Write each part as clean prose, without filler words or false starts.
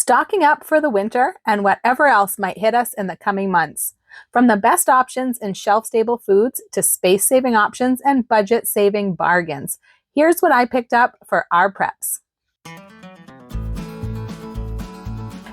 stocking up for the winter and whatever else might hit us in the coming months. From the best options in shelf-stable foods to space-saving options and budget-saving bargains, here's what I picked up for our preps.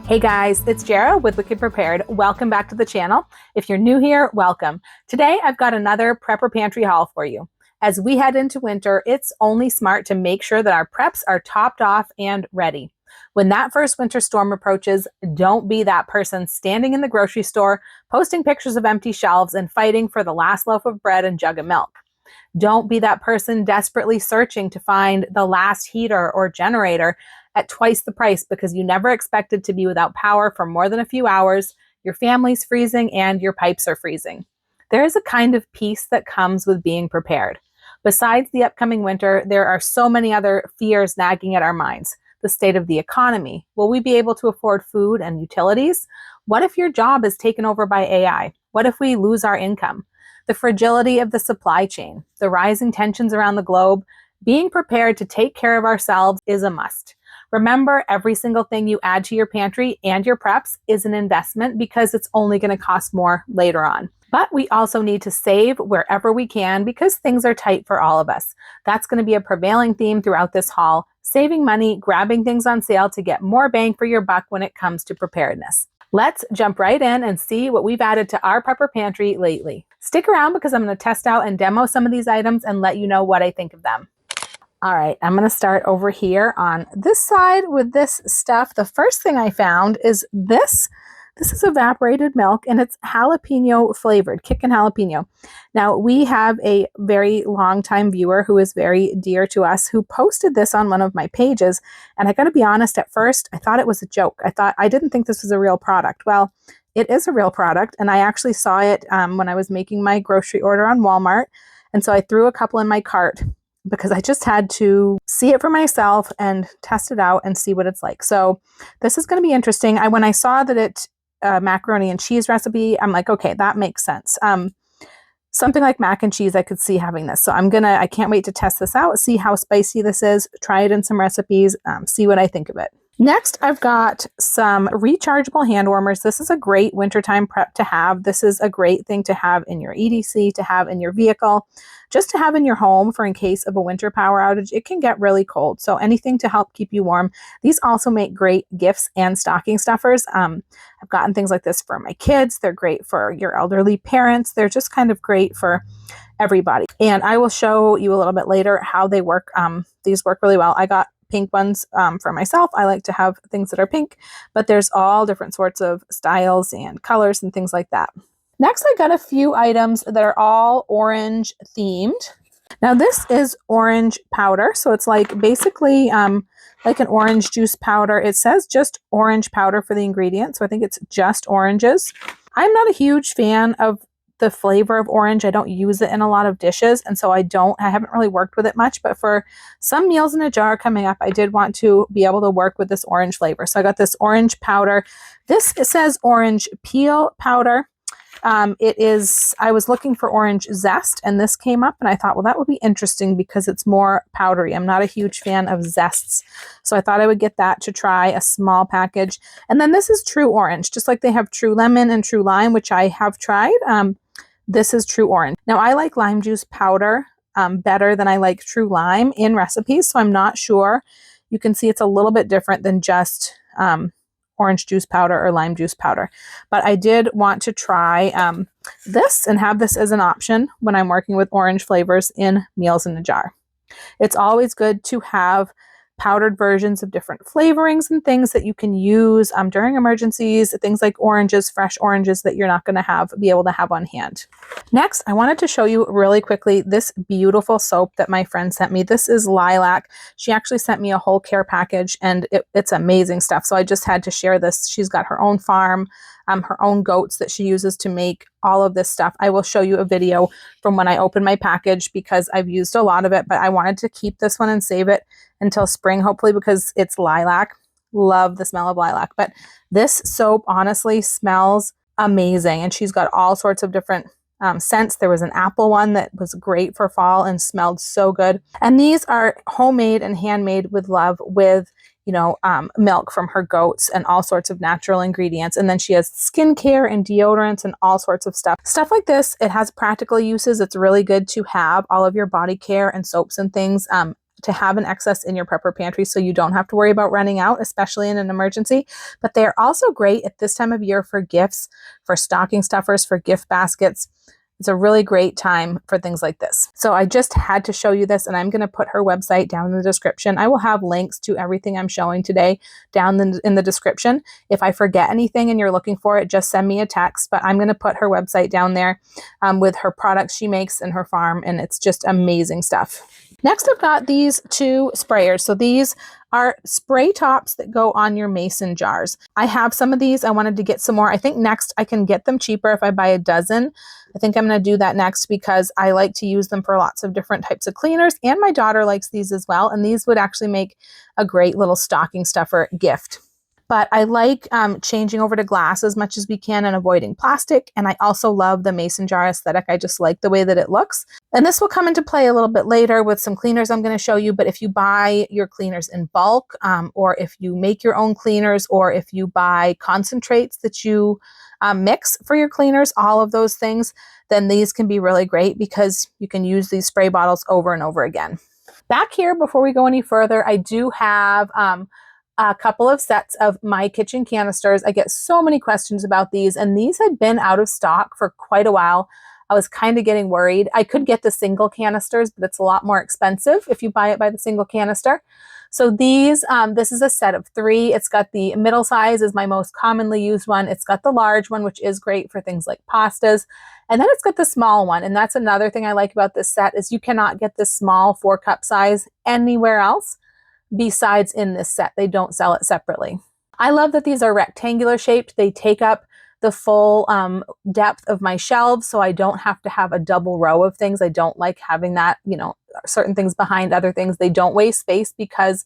Hey guys, it's Jarrah with Wicked Prepared. Welcome back to the channel. If you're new here, welcome. Today I've got another Prepper Pantry haul for you. As we head into winter, it's only smart to make sure that our preps are topped off and ready. When that first winter storm approaches, don't be that person standing in the grocery store, posting pictures of empty shelves and fighting for the last loaf of bread and jug of milk. Don't be that person desperately searching to find the last heater or generator at twice the price because you never expected to be without power for more than a few hours, your family's freezing, and your pipes are freezing. There is a kind of peace that comes with being prepared. Besides the upcoming winter, there are so many other fears nagging at our minds. The state of the economy. Will we be able to afford food and utilities? What if your job is taken over by AI? What if we lose our income? The fragility of the supply chain, the rising tensions around the globe. Being prepared to take care of ourselves is a must. Remember, every single thing you add to your pantry and your preps is an investment because it's only going to cost more later on. But we also need to save wherever we can because things are tight for all of us. That's going to be a prevailing theme throughout this haul. Saving money, grabbing things on sale to get more bang for your buck when it comes to preparedness. Let's jump right in and see what we've added to our Prepper Pantry lately. Stick around because I'm going to test out and demo some of these items and let you know what I think of them. All right, I'm going to start over here on this side with this stuff. The first thing I found is this. This is evaporated milk and it's jalapeno flavored, kickin' jalapeno. Now we have a very long time viewer who is very dear to us who posted this on one of my pages. And I gotta be honest, at first, I thought it was a joke. I didn't think this was a real product. Well, it is a real product. And I actually saw it when I was making my grocery order on Walmart. And so I threw a couple in my cart because I just had to see it for myself and test it out and see what it's like. So this is gonna be interesting. When I saw that it macaroni and cheese recipe, I'm like, okay, that makes sense. Something like mac and cheese, I could see having this. So I can't wait to test this out, see how spicy this is, try it in some recipes, see what I think of it. Next, I've got some rechargeable hand warmers. This is a great wintertime prep to have. This is a great thing to have in your EDC, to have in your vehicle, just to have in your home for in case of a winter power outage. It can get really cold, so anything to help keep you warm. These also make great gifts and stocking stuffers. I've gotten things like this for my kids. They're great for your elderly parents. They're just kind of great for everybody. And I will show you a little bit later how they work. These work really well. I got pink ones for myself. I like to have things that are pink, but there's all different sorts of styles and colors and things like that. Next, I got a few items that are all orange themed. Now this is orange powder. So it's like basically like an orange juice powder. It says just orange powder for the ingredients. So I think it's just oranges. I'm not a huge fan of the flavor of orange. I don't use it in a lot of dishes. And so I haven't really worked with it much, but for some meals in a jar coming up, I did want to be able to work with this orange flavor. So I got this orange powder. It says orange peel powder. I was looking for orange zest and this came up and I thought, well, that would be interesting because it's more powdery. I'm not a huge fan of zests. So I thought I would get that to try, a small package. And then this is true orange, just like they have true lemon and true lime, which I have tried. This is true orange. Now I like lime juice powder better than I like true lime in recipes. So I'm not sure. You can see it's a little bit different than just orange juice powder or lime juice powder. But I did want to try this and have this as an option when I'm working with orange flavors in meals in a jar. It's always good to have powdered versions of different flavorings and things that you can use during emergencies, things like oranges, fresh oranges that you're not going to be able to have on hand. Next, I wanted to show you really quickly this beautiful soap that my friend sent me. This is lilac. She actually sent me a whole care package and it's amazing stuff. So I just had to share this. She's got her own farm, her own goats that she uses to make all of this stuff. I will show you a video from when I opened my package because I've used a lot of it, but I wanted to keep this one and save it until spring, hopefully, because it's lilac. Love the smell of lilac. But this soap honestly smells amazing. And she's got all sorts of different scents. There was an apple one that was great for fall and smelled so good. And these are homemade and handmade with love with milk from her goats and all sorts of natural ingredients. And then she has skincare and deodorants and all sorts of stuff. Stuff like this, it has practical uses. It's really good to have all of your body care and soaps and things to have an excess in your prepper pantry so you don't have to worry about running out, especially in an emergency. But they're also great at this time of year for gifts, for stocking stuffers, for gift baskets. It's a really great time for things like this. So I just had to show you this, and I'm going to put her website down in the description. I will have links to everything I'm showing today down in the description. If I forget anything and you're looking for it, just send me a text, but I'm going to put her website down there with her products she makes in her farm, and it's just amazing stuff. Next, I've got these two sprayers. So these are spray tops that go on your mason jars. I have some of these. I wanted to get some more. I think next I can get them cheaper if I buy a dozen. I think I'm going to do that next because I like to use them for lots of different types of cleaners, and my daughter likes these as well. And these would actually make a great little stocking stuffer gift. But I like changing over to glass as much as we can and avoiding plastic. And I also love the mason jar aesthetic. I just like the way that it looks. And this will come into play a little bit later with some cleaners I'm going to show you. But if you buy your cleaners in bulk, or if you make your own cleaners, or if you buy concentrates that you mix for your cleaners, all of those things, then these can be really great because you can use these spray bottles over and over again. Back here, before we go any further, I do have a couple of sets of my kitchen canisters. I get so many questions about these, and these had been out of stock for quite a while. I was kind of getting worried. I could get the single canisters, but it's a lot more expensive if you buy it by the single canister. So these, this is a set of 3. It's got the middle size is my most commonly used one. It's got the large one, which is great for things like pastas. And then it's got the small one. And that's another thing I like about this set is you cannot get this small 4-cup size anywhere else besides in this set. They don't sell it separately. I love that these are rectangular shaped. They take up the full depth of my shelves, so I don't have to have a double row of things. I don't like having that, certain things behind other things. They don't waste space because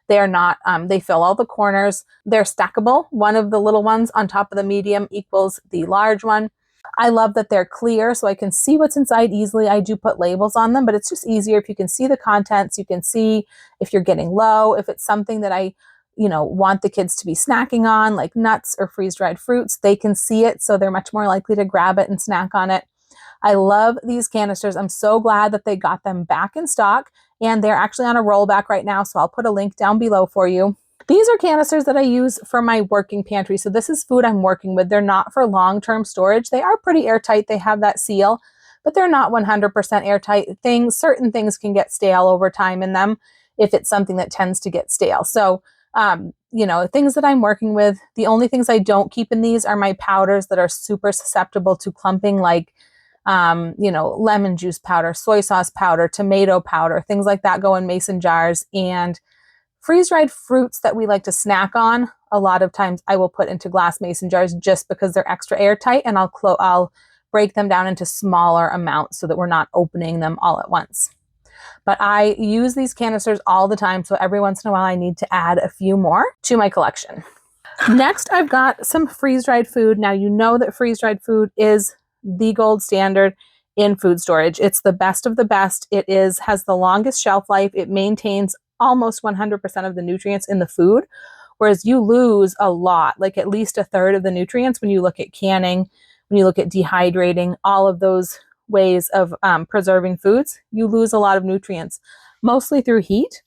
they're not, they fill all the corners. They're stackable. One of the little ones on top of the medium equals the large one. I love that they're clear so I can see what's inside easily. I do put labels on them, but it's just easier if you can see the contents. You can see if you're getting low, if it's something that I want the kids to be snacking on, like nuts or freeze-dried fruits, they can see it, so they're much more likely to grab it and snack on it. I love these canisters. I'm so glad that they got them back in stock, and they're actually on a rollback right now, so I'll put a link down below for you. These are canisters that I use for my working pantry. So this is food I'm working with. They're not for long-term storage. They are pretty airtight. They have that seal, but they're not 100% airtight. Certain things can get stale over time in them if it's something that tends to get stale. So, things that I'm working with, the only things I don't keep in these are my powders that are super susceptible to clumping, like, lemon juice powder, soy sauce powder, tomato powder, things like that go in mason jars. And freeze-dried fruits that we like to snack on, a lot of times I will put into glass mason jars just because they're extra airtight, and I'll break them down into smaller amounts so that we're not opening them all at once. But I use these canisters all the time, so every once in a while I need to add a few more to my collection. Next, I've got some freeze-dried food. Now, you know that freeze-dried food is the gold standard in food storage. It's the best of the best. It has the longest shelf life. It maintains almost 100% of the nutrients in the food, whereas you lose a lot, like at least 1/3 of the nutrients when you look at canning, when you look at dehydrating, all of those ways of preserving foods. You lose a lot of nutrients, mostly through heat.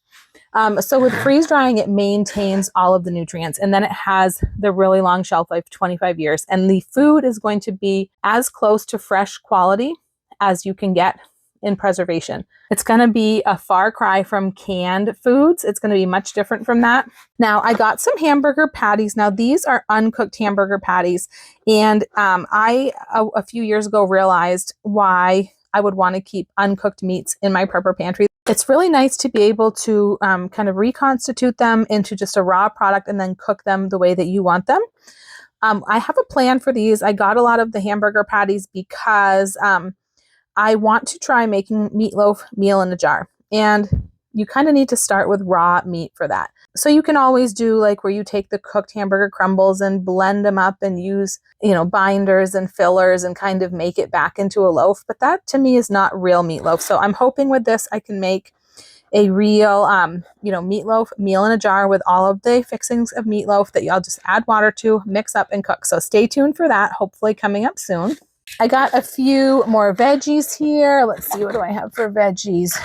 So with freeze drying, it maintains all of the nutrients, and then it has the really long shelf life, 25 years. And the food is going to be as close to fresh quality as you can get in preservation. It's going to be a far cry from canned foods. It's going to be much different from that. Now, I got some hamburger patties. Now, these are uncooked hamburger patties. And I, a few years ago, realized why I would want to keep uncooked meats in my prepper pantry. It's really nice to be able to kind of reconstitute them into just a raw product and then cook them the way that you want them. I have a plan for these. I got a lot of the hamburger patties because I want to try making meatloaf meal in a jar. And you kind of need to start with raw meat for that. So you can always do like where you take the cooked hamburger crumbles and blend them up and use, binders and fillers and kind of make it back into a loaf. But that to me is not real meatloaf. So I'm hoping with this I can make a real, meatloaf meal in a jar with all of the fixings of meatloaf that y'all just add water to, mix up, and cook. So stay tuned for that, hopefully coming up soon. I got a few more veggies here. Let's see, what do I have for veggies?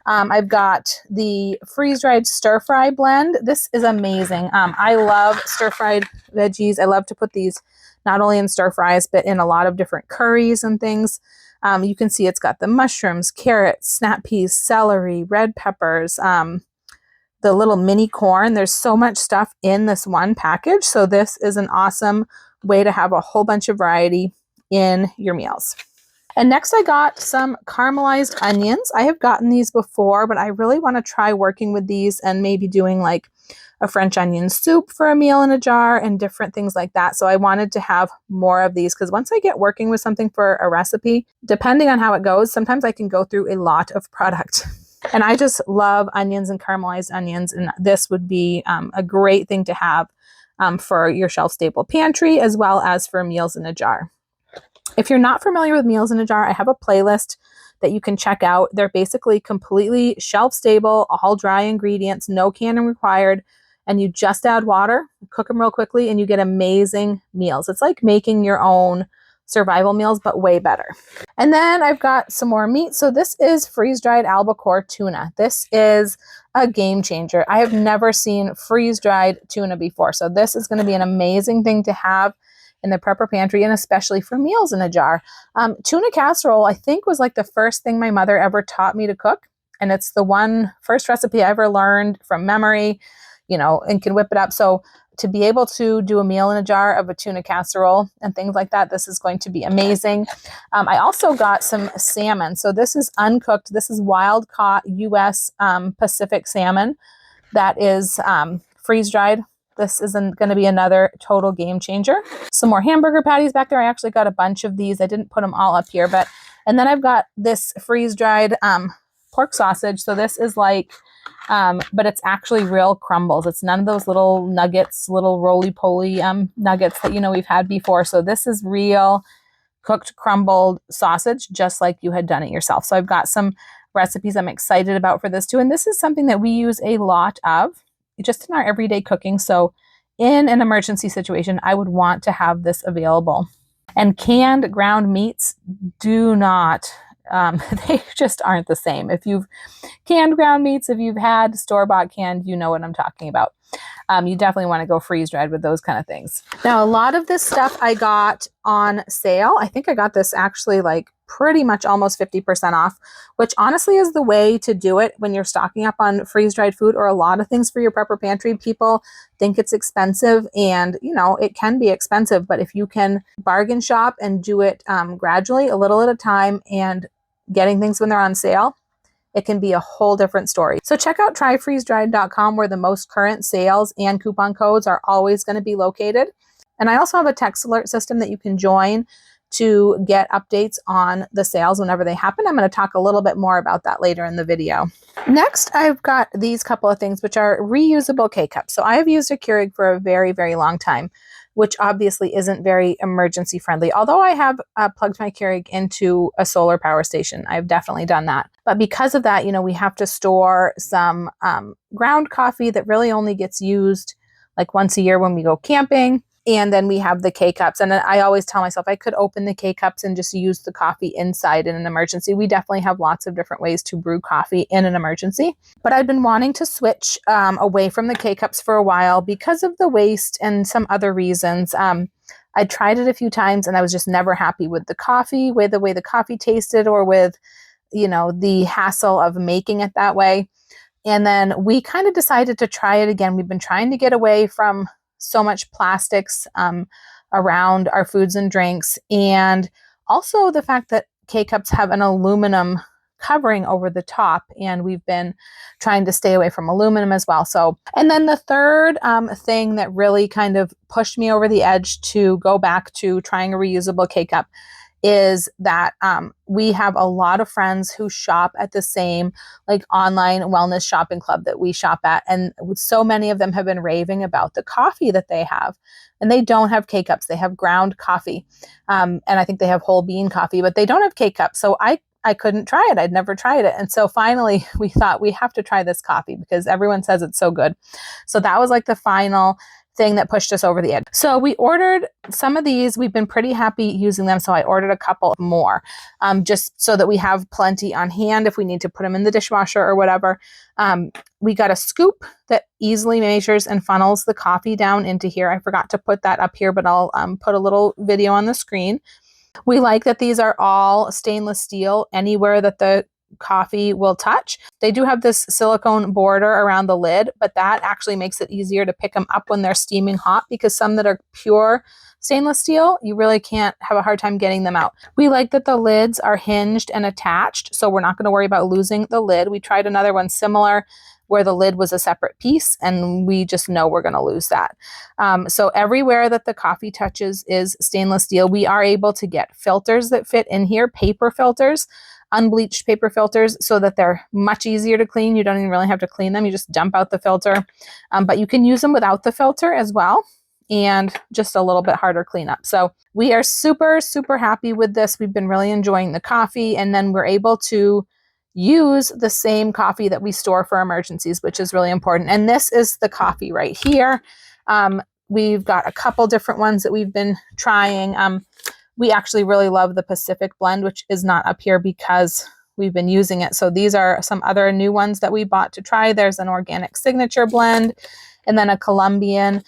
I've got the freeze-dried stir-fry blend. This is amazing. I love stir-fried veggies. I love to put these not only in stir-fries, but in a lot of different curries and things. You can see it's got the mushrooms, carrots, snap peas, celery, red peppers, the little mini corn. There's so much stuff in this one package. So this is an awesome way to have a whole bunch of variety in your meals. And next I got some caramelized onions. I have gotten these before, but I really want to try working with these and maybe doing like a French onion soup for a meal in a jar and different things like that. So I wanted to have more of these because once I get working with something for a recipe, depending on how it goes, sometimes I can go through a lot of product. And I just love onions and caramelized onions. And this would be a great thing to have for your shelf stable pantry as well as for meals in a jar. If you're not familiar with meals in a jar, I have a playlist that you can check out. They're basically completely shelf stable, all dry ingredients, no canning required, and you just add water, cook them real quickly, and you get amazing meals. It's like making your own survival meals, but way better. And then I've got some more meat. So this is freeze-dried albacore tuna. This is a game changer. I have never seen freeze-dried tuna before. So this is going to be an amazing thing to have in the prepper pantry, and especially for meals in a jar. Tuna casserole, I think, was like the first thing my mother ever taught me to cook. And it's the first recipe I ever learned from memory, and can whip it up. So to be able to do a meal in a jar of a tuna casserole and things like that, this is going to be amazing. I also got some salmon. So this is uncooked. This is wild caught U.S. Pacific salmon that is freeze-dried. This isn't going to be another total game changer. Some more hamburger patties back there. I actually got a bunch of these. I didn't put them all up here, and then I've got this freeze-dried pork sausage. So this is like, but it's actually real crumbles. It's none of those little nuggets, little roly-poly nuggets that, we've had before. So this is real cooked crumbled sausage, just like you had done it yourself. So I've got some recipes I'm excited about for this too. And this is something that we use a lot of just in our everyday cooking. So in an emergency situation, I would want to have this available. And canned ground meats do not, they just aren't the same. If you've canned ground meats, if you've had store-bought canned, you know what I'm talking about. You definitely want to go freeze-dried with those kind of things. Now, a lot of this stuff I got on sale. I think I got this actually like pretty much almost 50% off, which honestly is the way to do it when you're stocking up on freeze-dried food or a lot of things for your prepper pantry. People think it's expensive, and it can be expensive, but if you can bargain shop and do it gradually, a little at a time, and getting things when they're on sale, it can be a whole different story. So check out tryfreezedried.com, where the most current sales and coupon codes are always going to be located. And I also have a text alert system that you can join to get updates on the sales whenever they happen. I'm going to talk a little bit more about that later in the video. Next, I've got these couple of things, which are reusable K-cups. So I have used a Keurig for a very, very long time, which obviously isn't very emergency friendly. Although I have plugged my Keurig into a solar power station, I've definitely done that. But because of that, we have to store some ground coffee that really only gets used like once a year when we go camping. And then we have the K-cups. And I always tell myself I could open the K-cups and just use the coffee inside in an emergency. We definitely have lots of different ways to brew coffee in an emergency. But I've been wanting to switch away from the K-cups for a while because of the waste and some other reasons. I tried it a few times and I was just never happy with the coffee, with the way the coffee tasted, or with, the hassle of making it that way. And then we kind of decided to try it again. We've been trying to get away from so much plastics around our foods and drinks, and also the fact that K-cups have an aluminum covering over the top, and we've been trying to stay away from aluminum as well. So, and then the third thing that really kind of pushed me over the edge to go back to trying a reusable K-cup is that we have a lot of friends who shop at the same like online wellness shopping club that we shop at. And so many of them have been raving about the coffee that they have. And they don't have K-cups. They have ground coffee. And I think they have whole bean coffee, but they don't have K-cups. So I couldn't try it. I'd never tried it. And so finally we thought we have to try this coffee because everyone says it's so good. So that was like the final thing that pushed us over the edge. So we ordered some of these. We've been pretty happy using them. So I ordered a couple more just so that we have plenty on hand if we need to put them in the dishwasher or whatever. We got a scoop that easily measures and funnels the coffee down into here. I forgot to put that up here, but I'll put a little video on the screen. We like that these are all stainless steel anywhere that the coffee will touch. They do have this silicone border around the lid, but that actually makes it easier to pick them up when they're steaming hot because some that are pure stainless steel, you really can't have a hard time getting them out. We like that the lids are hinged and attached, so we're not going to worry about losing the lid. We tried another one similar where the lid was a separate piece, and we just know we're going to lose that. So everywhere that the coffee touches is stainless steel. We are able to get filters that fit in here, paper filters, unbleached paper filters, so that they're much easier to clean. You don't even really have to clean them. You just dump out the filter, but you can use them without the filter as well, and just a little bit harder cleanup. So we are super, super happy with this. We've been really enjoying the coffee, and then we're able to use the same coffee that we store for emergencies, which is really important. And this is the coffee right here. We've got a couple different ones that we've been trying. We actually really love the Pacific blend, which is not up here because we've been using it. So these are some other new ones that we bought to try. There's an organic signature blend and then a Colombian.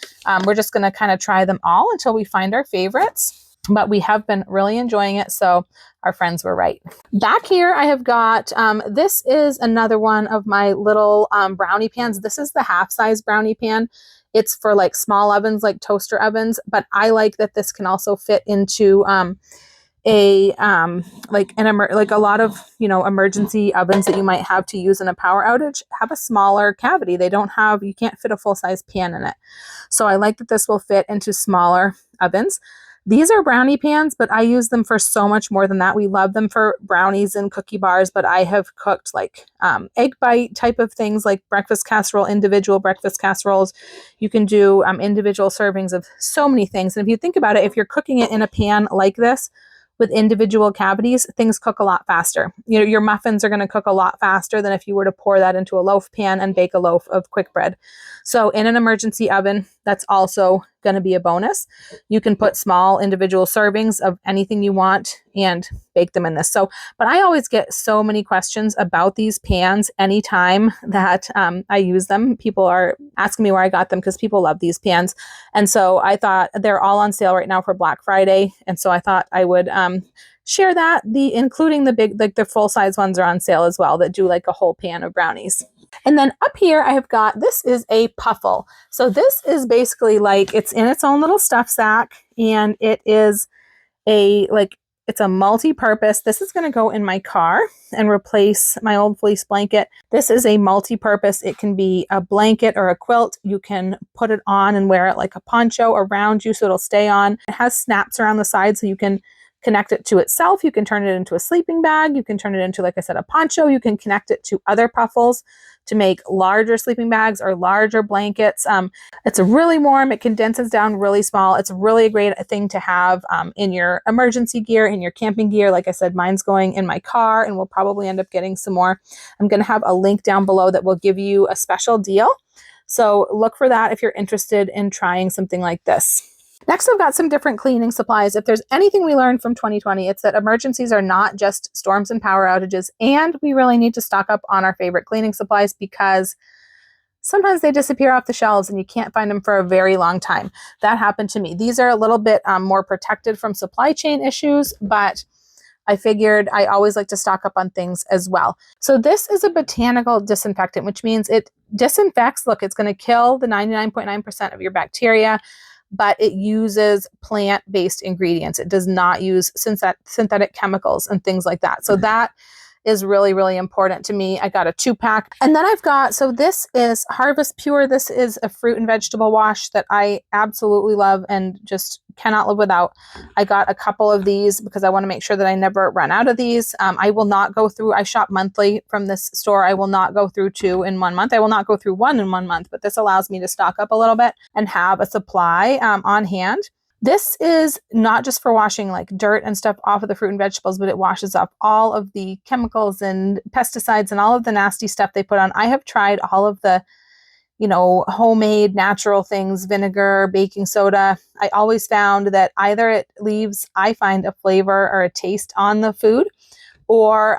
We're just going to kind of try them all until we find our favorites, but we have been really enjoying it. So our friends were right. Back here, I have got, this is another one of my little brownie pans. This is the half-size brownie pan. It's for like small ovens, like toaster ovens, but I like that this can also fit into like a lot of, emergency ovens that you might have to use in a power outage have a smaller cavity. You can't fit a full-size pan in it. So I like that this will fit into smaller ovens. These are brownie pans, but I use them for so much more than that. We love them for brownies and cookie bars, but I have cooked like egg bite type of things like breakfast casserole, individual breakfast casseroles. You can do individual servings of so many things. And if you think about it, if you're cooking it in a pan like this with individual cavities, things cook a lot faster. Your muffins are going to cook a lot faster than if you were to pour that into a loaf pan and bake a loaf of quick bread. So in an emergency oven, that's also going to be a bonus. You can put small individual servings of anything you want and bake them in this. But I always get so many questions about these pans anytime that I use them. People are asking me where I got them because people love these pans. And so I thought they're all on sale right now for Black Friday. And so I thought I would share that. Including the big, like the full-size ones are on sale as well that do like a whole pan of brownies. And then up here I have got, this is a puffle. So this is basically like, it's in its own little stuff sack, and it is it's a multi-purpose. This is going to go in my car and replace my old fleece blanket. This is a multi-purpose. It can be a blanket or a quilt. You can put it on and wear it like a poncho around you so it'll stay on. It has snaps around the side so you can connect it to itself. You can turn it into a sleeping bag. You can turn it into, like I said, a poncho. You can connect it to other puffles to make larger sleeping bags or larger blankets. It's really warm. It condenses down really small. It's really a great thing to have in your emergency gear, in your camping gear. Like I said, mine's going in my car, and we'll probably end up getting some more. I'm going to have a link down below that will give you a special deal. So look for that if you're interested in trying something like this. Next, I've got some different cleaning supplies. If there's anything we learned from 2020, it's that emergencies are not just storms and power outages, and we really need to stock up on our favorite cleaning supplies because sometimes they disappear off the shelves and you can't find them for a very long time. That happened to me. These are a little bit more protected from supply chain issues, but I figured I always like to stock up on things as well. So this is a botanical disinfectant, which means it disinfects. Look, it's going to kill the 99.9% of your bacteria, but it uses plant-based ingredients. It does not use synthetic chemicals and things like that. So that is really, really important to me. I got a 2-pack. And then I've got, so this is Harvest Pure. This is a fruit and vegetable wash that I absolutely love and just cannot live without. I got a couple of these because I want to make sure that I never run out of these. I will not go through, I shop monthly from this store. I will not go through 2 in 1 month. I will not go through 1 in 1 month, but this allows me to stock up a little bit and have a supply on hand. This is not just for washing like dirt and stuff off of the fruit and vegetables, but it washes up all of the chemicals and pesticides and all of the nasty stuff they put on. I have tried all of the, homemade natural things, vinegar, baking soda. I always found that either it leaves, I find, a flavor or a taste on the food, or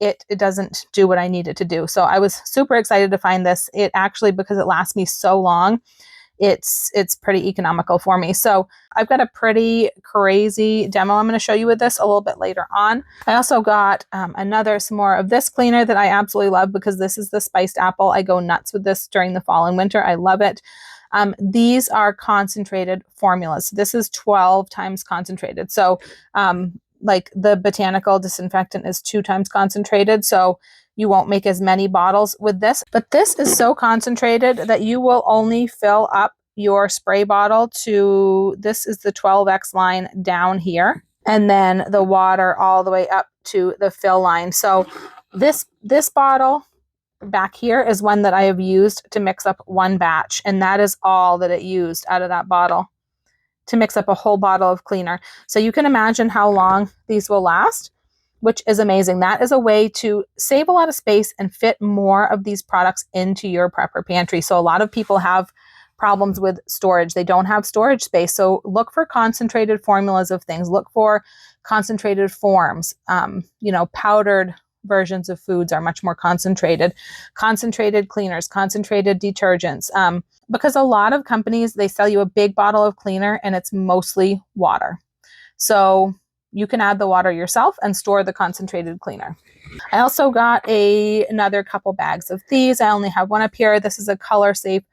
it doesn't do what I need it to do. So I was super excited to find this. It actually, because it lasts me so long, it's pretty economical for me. So I've got a pretty crazy demo I'm going to show you with this a little bit later on. I also got some more of this cleaner that I absolutely love because this is the spiced apple. I go nuts with this during the fall and winter. I love it. These are concentrated formulas. This is 12 times concentrated. So like the botanical disinfectant is 2 times concentrated. So you won't make as many bottles with this, but this is so concentrated that you will only fill up your spray bottle to, this is the 12X line down here, and then the water all the way up to the fill line. So this bottle back here is one that I have used to mix up 1 batch, and that is all that it used out of that bottle to mix up a whole bottle of cleaner. So you can imagine how long these will last, which is amazing. That is a way to save a lot of space and fit more of these products into your prepper pantry. So a lot of people have problems with storage. They don't have storage space. So look for concentrated formulas of things. Look for concentrated forms. Powdered versions of foods are much more concentrated. Concentrated cleaners, concentrated detergents. Because a lot of companies, they sell you a big bottle of cleaner and it's mostly water. So you can add the water yourself and store the concentrated cleaner. I also got another couple bags of these. I only have one up here. This is a color safe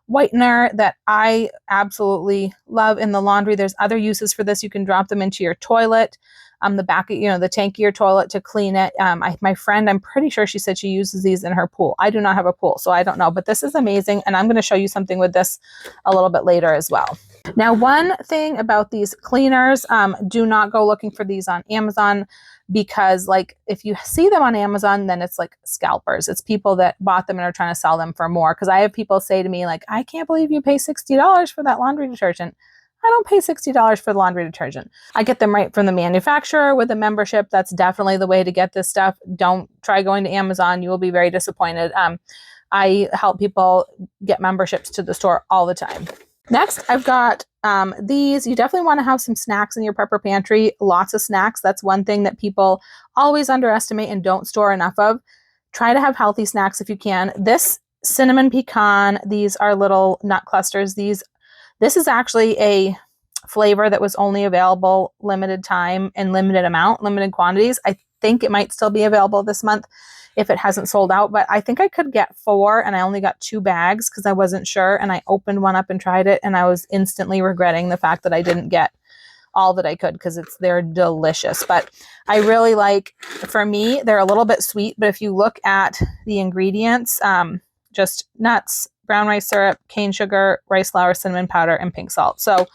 whitener that I absolutely love in the laundry. There's other uses for this. You can drop them into your toilet, the back of, the tank of your toilet to clean it. My friend, I'm pretty sure she said she uses these in her pool. I do not have a pool, so I don't know, but this is amazing. And I'm going to show you something with this a little bit later as well. Now, one thing about these cleaners, do not go looking for these on Amazon, because like if you see them on Amazon, then it's like scalpers. It's people that bought them and are trying to sell them for more. Because I have people say to me like, I can't believe you pay $60 for that laundry detergent. I don't pay $60 for the laundry detergent. I get them right from the manufacturer with a membership. That's definitely the way to get this stuff. Don't try going to Amazon. You will be very disappointed. I help people get memberships to the store all the time. Next, I've got these. You definitely want to have some snacks in your prepper pantry. Lots of snacks. That's one thing that people always underestimate and don't store enough of. Try to have healthy snacks if you can. This cinnamon pecan, these are little nut clusters. This is actually a flavor that was only available limited time and limited amount, limited quantities. I think it might still be available this month if it hasn't sold out, but I think I could get 4 and I only got 2 bags because I wasn't sure, and I opened one up and tried it and I was instantly regretting the fact that I didn't get all that I could because they're delicious. But I really like, for me, they're a little bit sweet, but if you look at the ingredients, just nuts, brown rice syrup, cane sugar, rice flour, cinnamon powder, and pink salt. So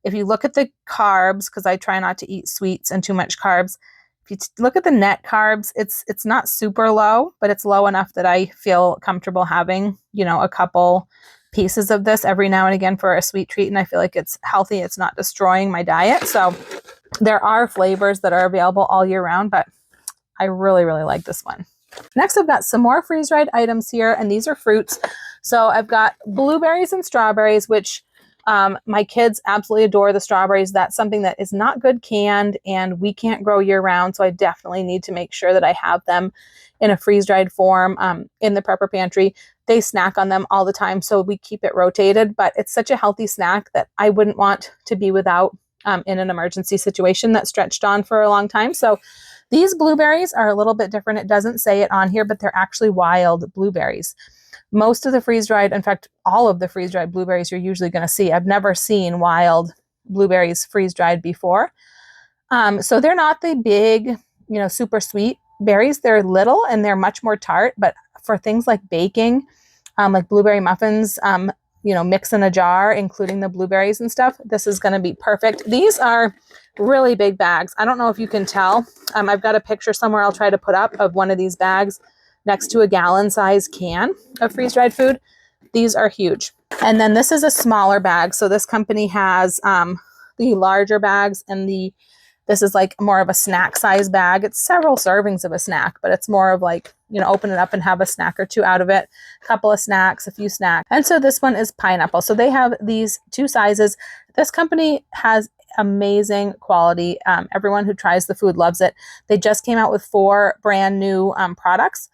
if you look at the carbs, because I try not to eat sweets and too much carbs, if you look at the net carbs, it's not super low, but it's low enough that I feel comfortable having, a couple pieces of this every now and again for a sweet treat. And I feel like it's healthy. It's not destroying my diet. So there are flavors that are available all year round, but I really, really like this one. Next, I've got some more freeze-dried items here, and these are fruits. So I've got blueberries and strawberries, which my kids absolutely adore the strawberries. That's something that is not good canned, and we can't grow year round. So I definitely need to make sure that I have them in a freeze-dried form in the prepper pantry. They snack on them all the time, so we keep it rotated, but it's such a healthy snack that I wouldn't want to be without in an emergency situation that stretched on for a long time. So these blueberries are a little bit different. It doesn't say it on here, but they're actually wild blueberries. Most of the freeze-dried, in fact, all of the freeze-dried blueberries you're usually going to see. I've never seen wild blueberries freeze-dried before. So they're not the big, super sweet berries, they're little and they're much more tart, but for things like baking, like blueberry muffins, mix in a jar, including the blueberries and stuff, this is going to be perfect. These are really big bags. I don't know if you can tell. I've got a picture somewhere I'll try to put up of one of these bags next to a gallon size can of freeze-dried food. These are huge. And then this is a smaller bag. So this company has the larger bags, and this is like more of a snack size bag. It's several servings of a snack, but it's more of like, open it up and have a snack or two out of it, a couple of snacks, a few snacks. And so this one is pineapple. So they have these two sizes. This company has amazing quality. Everyone who tries the food loves it. They just came out with 4 brand new products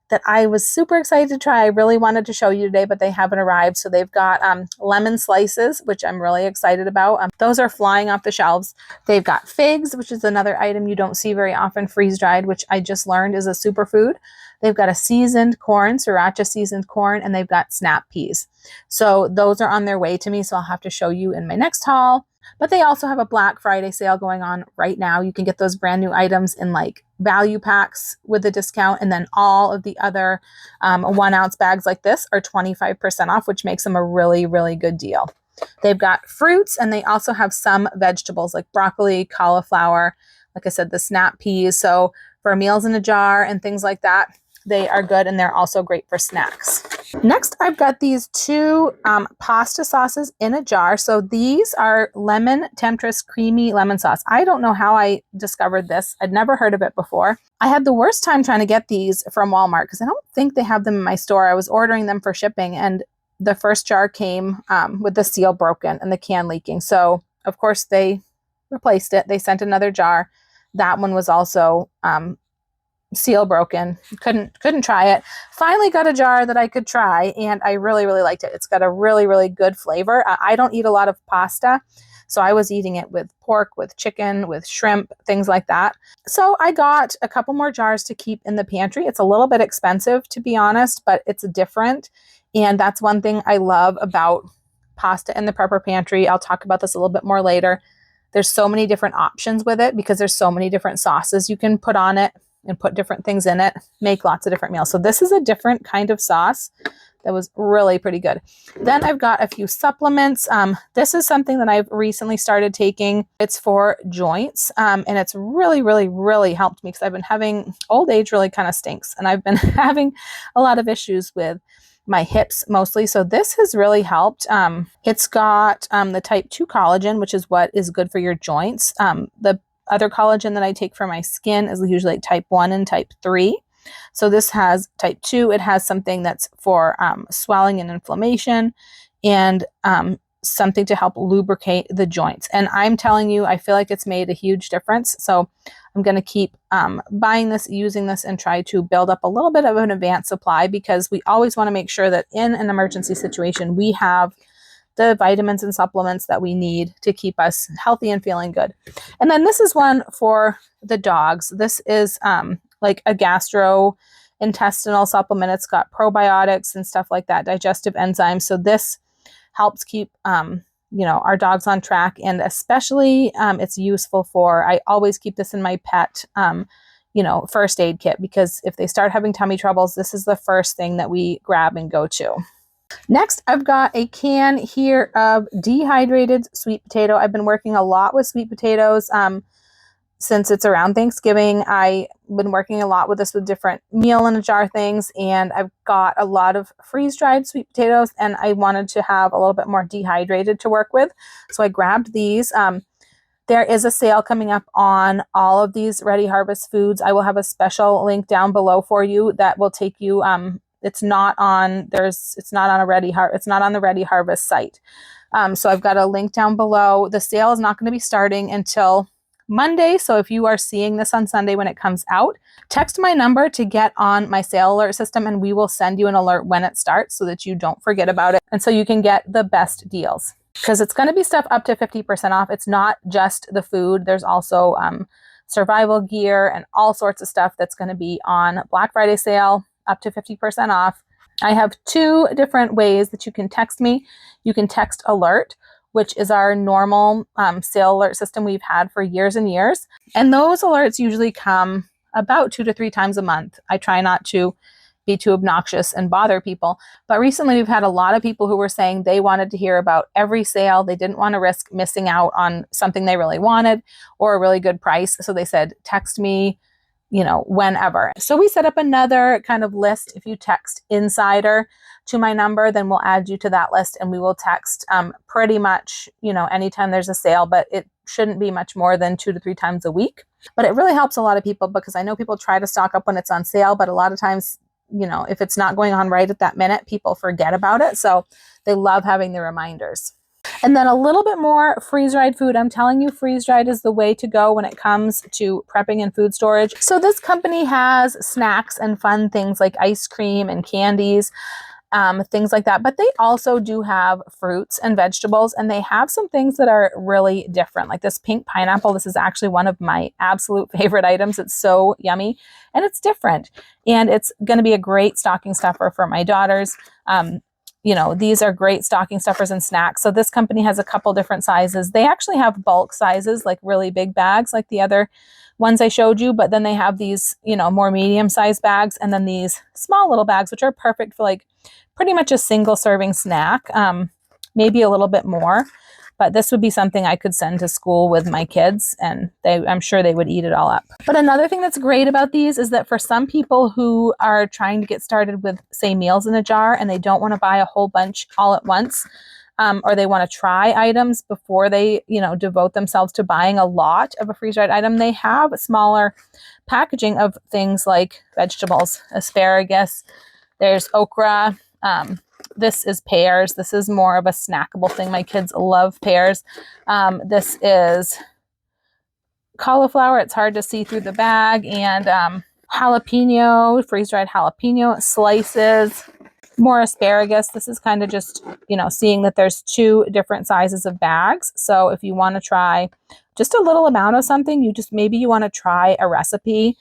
that I was super excited to try. I really wanted to show you today, but they haven't arrived. So they've got lemon slices, which I'm really excited about. Those are flying off the shelves. They've got figs, which is another item you don't see very often, freeze-dried, which I just learned is a superfood. They've got a seasoned corn, sriracha seasoned corn, and they've got snap peas. So those are on their way to me, so I'll have to show you in my next haul. But they also have a Black Friday sale going on right now. You can get those brand new items in like value packs with a discount. And then all of the other 1 ounce bags like this are 25% off, which makes them a really, really good deal. They've got fruits, and they also have some vegetables like broccoli, cauliflower, like I said, the snap peas. So for meals in a jar and things like that, they are good, and they're also great for snacks. Next, I've got these 2 pasta sauces in a jar. So these are lemon temptress creamy lemon sauce. I don't know how I discovered this. I'd never heard of it before. I had the worst time trying to get these from Walmart because I don't think they have them in my store. I was ordering them for shipping, and the first jar came with the seal broken and the can leaking. So of course they replaced it. They sent another jar. That one was also seal broken. Couldn't try it. Finally got a jar that I could try, and I really, really liked it. It's got a really, really good flavor. I don't eat a lot of pasta, so I was eating it with pork, with chicken, with shrimp, things like that. So I got a couple more jars to keep in the pantry. It's a little bit expensive, to be honest, but it's different. And that's one thing I love about pasta in the prepper pantry. I'll talk about this a little bit more later. There's so many different options with it because there's so many different sauces you can put on it and put different things in it, make lots of different meals. So this is a different kind of sauce that was really pretty good. Then I've got a few supplements. This is something that I've recently started taking. It's for joints, and it's really, really, really helped me because I've been having, old age really kind of stinks, and I've been having a lot of issues with my hips mostly. So this has really helped. It's got the type 2 collagen, which is what is good for your joints. The other collagen that I take for my skin is usually type 1 and type 3. So this has type 2. It has something that's for swelling and inflammation, and something to help lubricate the joints. And I'm telling you, I feel like it's made a huge difference. So I'm going to keep buying this, using this, and try to build up a little bit of an advanced supply, because we always want to make sure that in an emergency situation, we have the vitamins and supplements that we need to keep us healthy and feeling good. And then this is one for the dogs. This is like a gastrointestinal supplement. It's got probiotics and stuff like that, digestive enzymes. So this helps keep our dogs on track, and especially it's useful for, I always keep this in my pet first aid kit, because if they start having tummy troubles, this is the first thing that we grab and go to. Next, I've got a can here of dehydrated sweet potato. I've been working a lot with sweet potatoes since it's around Thanksgiving. I've been working a lot with this with different meal in a jar things, and I've got a lot of freeze-dried sweet potatoes, and I wanted to have a little bit more dehydrated to work with. So I grabbed these. There is a sale coming up on all of these Ready Harvest foods. I will have a special link down below for you that will take you it's not on the Ready Harvest site. So I've got a link down below. The sale is not going to be starting until Monday. So if you are seeing this on Sunday when it comes out, text my number to get on my sale alert system, and we will send you an alert when it starts so that you don't forget about it, and so you can get the best deals. Because it's going to be stuff up to 50% off. It's not just the food. There's also survival gear and all sorts of stuff that's going to be on Black Friday sale, up to 50% off. I have 2 different ways that you can text me. You can text alert, which is our normal sale alert system we've had for years and years. And those alerts usually come about 2 to 3 times a month. I try not to be too obnoxious and bother people. But recently we've had a lot of people who were saying they wanted to hear about every sale. They didn't want to risk missing out on something they really wanted or a really good price. So they said, text me, whenever. So we set up another kind of list. If you text Insider to my number, then we'll add you to that list, and we will text pretty much, anytime there's a sale, but it shouldn't be much more than 2 to 3 times a week. But it really helps a lot of people, because I know people try to stock up when it's on sale, but a lot of times, if it's not going on right at that minute, people forget about it. So they love having the reminders. And then a little bit more freeze-dried food. I'm telling you, freeze-dried is the way to go when it comes to prepping and food storage. So this company has snacks and fun things like ice cream and candies, things like that. But they also do have fruits and vegetables, and they have some things that are really different, like this pink pineapple. This is actually one of my absolute favorite items. It's so yummy and it's different, and it's going to be a great stocking stuffer for my daughters. These are great stocking stuffers and snacks. So this company has a couple different sizes. They actually have bulk sizes, like really big bags, like the other ones I showed you. But then they have these, more medium-sized bags, and then these small little bags, which are perfect for like pretty much a single serving snack, maybe a little bit more. But this would be something I could send to school with my kids, and I'm sure they would eat it all up. But another thing that's great about these is that for some people who are trying to get started with, say, meals in a jar, and they don't want to buy a whole bunch all at once, or they want to try items before they, devote themselves to buying a lot of a freeze-dried item, they have smaller packaging of things like vegetables, asparagus, there's okra, this is pears. This is more of a snackable thing. My kids love pears. This is cauliflower. It's hard to see through the bag. And jalapeno, freeze-dried jalapeno slices, more asparagus. This is kind of just, seeing that there's 2 different sizes of bags. So if you want to try just a little amount of something, maybe you want to try a recipe,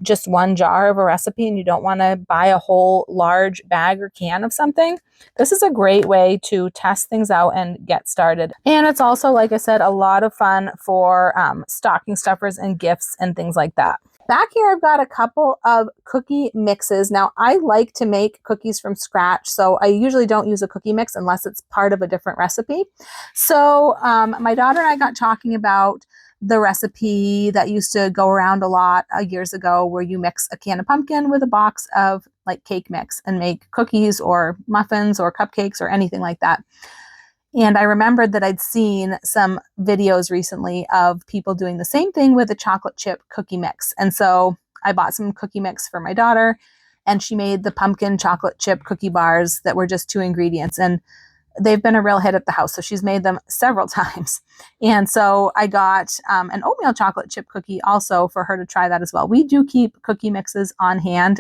just 1 jar of a recipe, and you don't want to buy a whole large bag or can of something, this is a great way to test things out and get started. And it's also, like I said, a lot of fun for stocking stuffers and gifts and things like that. Back here, I've got a couple of cookie mixes. Now, I like to make cookies from scratch, so I usually don't use a cookie mix unless it's part of a different recipe. So my daughter and I got talking about the recipe that used to go around a lot years ago, where you mix a can of pumpkin with a box of like cake mix and make cookies or muffins or cupcakes or anything like that. And I remembered that I'd seen some videos recently of people doing the same thing with a chocolate chip cookie mix. And so I bought some cookie mix for my daughter, and she made the pumpkin chocolate chip cookie bars that were just 2 ingredients. And they've been a real hit at the house. So she's made them several times. And so I got an oatmeal chocolate chip cookie also for her to try that as well. We do keep cookie mixes on hand